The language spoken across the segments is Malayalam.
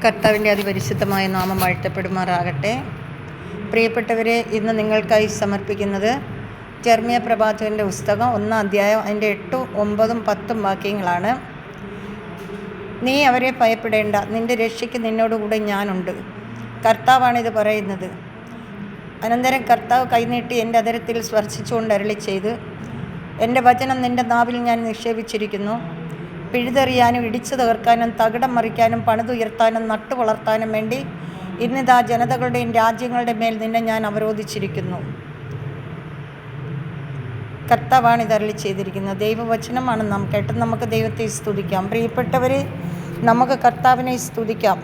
കർത്താവിൻ്റെ അതിപരിശുദ്ധമായ നാമം വാഴ്ത്തപ്പെടുമാറാകട്ടെ. പ്രിയപ്പെട്ടവരെ, ഇന്ന് നിങ്ങൾക്കായി സമർപ്പിക്കുന്നത് ജെറമ്യാ പ്രവാചകൻ്റെ പുസ്തകം 1-ാം അധ്യായം അതിൻ്റെ 8, 9, 10 വാക്യങ്ങളാണ്. നീ അവരെ ഭയപ്പെടേണ്ട, നിൻ്റെ രക്ഷയ്ക്ക് നിന്നോടുകൂടെ ഞാനുണ്ട്. കർത്താവാണിത് പറയുന്നത്. അനന്തരം കർത്താവ് കൈനീട്ടി എൻ്റെ അധരത്തിൽ സ്പർശിച്ചുകൊണ്ട് അരുളി ചെയ്ത്, എൻ്റെ വചനം നിൻ്റെ നാവിൽ ഞാൻ നിക്ഷേപിച്ചിരിക്കുന്നു. പിഴുതെറിയാനും ഇടിച്ചു തകർക്കാനും തകിടം മറിക്കാനും പണിതുയർത്താനും നട്ടു വളർത്താനും വേണ്ടി ഇന്നിതാ ജനതകളുടെയും രാജ്യങ്ങളുടെ മേൽ നിന്നെ ഞാൻ അവരോധിച്ചിരിക്കുന്നു. കർത്താവാണ് ഇത് അരുളി ചെയ്തിരിക്കുന്നത്. ദൈവവചനമാണ് നാം കേട്ടത്. നമുക്ക് ദൈവത്തെ സ്തുതിക്കാം. പ്രിയപ്പെട്ടവരെ, നമുക്ക് കർത്താവിനെ സ്തുതിക്കാം.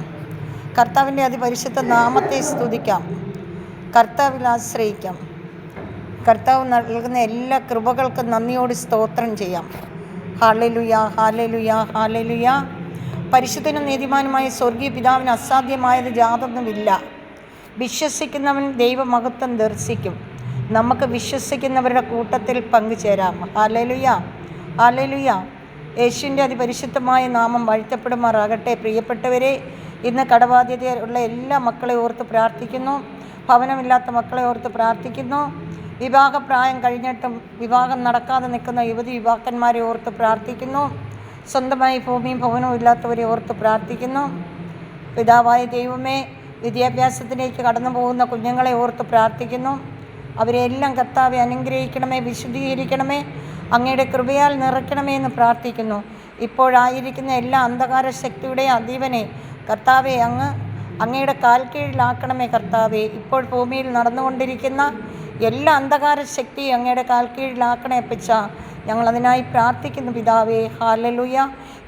കർത്താവിൻ്റെ അതിപരിശുദ്ധ നാമത്തെ സ്തുതിക്കാം. കർത്താവിൽ ആശ്രയിക്കാം. കർത്താവ് നൽകുന്ന എല്ലാ കൃപകൾക്കും നന്ദിയോട് സ്തോത്രം ചെയ്യാം. Hallelujah, hallelujah, hallelujah. പരിശുദ്ധനും നീതിമാനുമായ സ്വർഗീയ പിതാവിന് അസാധ്യമായത് യാതൊന്നുമില്ല. വിശ്വസിക്കുന്നവൻ ദൈവമഹത്വം ദർശിക്കും. നമുക്ക് വിശ്വസിക്കുന്നവരുടെ കൂട്ടത്തിൽ പങ്കുചേരാം. Hallelujah, hallelujah. യേശുവിൻ്റെ അതിപരിശുദ്ധമായ നാമം വാഴ്ത്തപ്പെടുമാറാകട്ടെ. പ്രിയപ്പെട്ടവരെ, ഇന്ന് കടബാധ്യതയുള്ള എല്ലാ മക്കളെ ഓർത്ത് പ്രാർത്ഥിക്കുന്നു. ഭവനമില്ലാത്ത മക്കളെ ഓർത്ത് പ്രാർത്ഥിക്കുന്നു. വിവാഹപ്രായം കഴിഞ്ഞിട്ടും വിവാഹം നടക്കാതെ നിൽക്കുന്ന യുവതി യുവാക്കന്മാരെ ഓർത്ത് പ്രാർത്ഥിക്കുന്നു. സ്വന്തമായി ഭൂമിയും ഭവനവും ഇല്ലാത്തവരെ ഓർത്ത് പ്രാർത്ഥിക്കുന്നു. പിതാവായ ദൈവമേ, വിദ്യാഭ്യാസത്തിലേക്ക് കടന്നു പോകുന്ന കുഞ്ഞുങ്ങളെ ഓർത്ത് പ്രാർത്ഥിക്കുന്നു. അവരെല്ലാം കർത്താവെ അനുഗ്രഹിക്കണമേ, വിശുദ്ധീകരിക്കണമേ, അങ്ങയുടെ കൃപയാൽ നിറയ്ക്കണമേ എന്ന് പ്രാർത്ഥിക്കുന്നു. ഇപ്പോഴായിരിക്കുന്ന എല്ലാ അന്ധകാര ശക്തിയുടെ അധീവനെ കർത്താവെ അങ്ങയുടെ കാൽ കീഴിലാക്കണമേ. കർത്താവെ, ഇപ്പോൾ ഭൂമിയിൽ നടന്നുകൊണ്ടിരിക്കുന്ന എല്ലാ അന്ധകാര ശക്തിയും അങ്ങയുടെ കാൽ കീഴിലാക്കണേ അപ്പച്ച. ഞങ്ങളതിനായി പ്രാർത്ഥിക്കുന്നു പിതാവേ. ഹല്ലേലൂയ.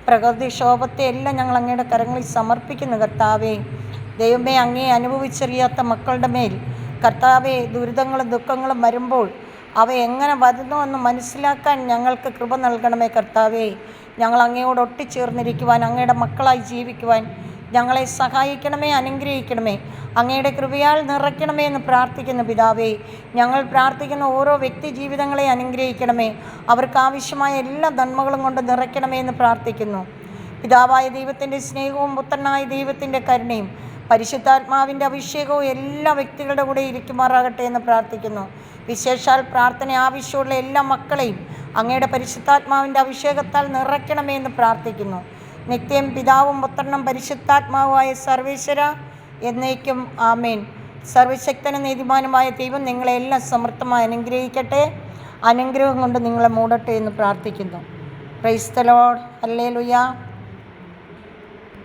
പ്രകൃതിക്ഷോഭത്തെ എല്ലാം ഞങ്ങൾ അങ്ങയുടെ കരങ്ങളിൽ സമർപ്പിക്കുന്നു കർത്താവേ. ദൈവമേ, അങ്ങേ അനുഭവിച്ചറിയാത്ത മക്കളുടെ മേൽ കർത്താവെ ദുരിതങ്ങളും ദുഃഖങ്ങളും വരുമ്പോൾ അവ എങ്ങനെ വരുന്നു എന്ന് മനസ്സിലാക്കാൻ ഞങ്ങൾക്ക് കൃപ നൽകണമേ കർത്താവേ. ഞങ്ങൾ അങ്ങയോട് ഒട്ടിച്ചേർന്നിരിക്കുവാൻ, അങ്ങയുടെ മക്കളായി ജീവിക്കുവാൻ ഞങ്ങളെ സഹായിക്കണമേ, അനുഗ്രഹിക്കണമേ, അങ്ങയുടെ കൃപയാൽ നിറയ്ക്കണമേ എന്ന് പ്രാർത്ഥിക്കുന്നു പിതാവേ. ഞങ്ങൾ പ്രാർത്ഥിക്കുന്ന ഓരോ വ്യക്തി ജീവിതങ്ങളെ അനുഗ്രഹിക്കണമേ, അവർക്ക് ആവശ്യമായ എല്ലാ നന്മകളും കൊണ്ട് നിറയ്ക്കണമേ എന്ന് പ്രാർത്ഥിക്കുന്നു. പിതാവായ ദൈവത്തിൻ്റെ സ്നേഹവും പുത്രനായ ദൈവത്തിൻ്റെ കരുണയും പരിശുദ്ധാത്മാവിൻ്റെ അഭിഷേകവും എല്ലാ വ്യക്തികളുടെ കൂടെ ഇരിക്കുമാറാകട്ടെ എന്ന് പ്രാർത്ഥിക്കുന്നു. വിശേഷാൽ പ്രാർത്ഥന ആവശ്യമുള്ള എല്ലാ മക്കളെയും അങ്ങയുടെ പരിശുദ്ധാത്മാവിൻ്റെ അഭിഷേകത്താൽ നിറയ്ക്കണമേ എന്ന് പ്രാർത്ഥിക്കുന്നു. നിത്യം പിതാവും പുത്രനും പരിശുദ്ധാത്മാവുമായ സർവേശ്വര എന്നേക്കും ആമേൻ. സർവശക്തനും നീതിമാനുമായ ദൈവം നിങ്ങളെല്ലാം സമൃദ്ധമായി അനുഗ്രഹിക്കട്ടെ. അനുഗ്രഹം കൊണ്ട് നിങ്ങളെ മൂടട്ടെ എന്ന് പ്രാർത്ഥിക്കുന്നു. Praise the Lord. ഹല്ലേലൂയ.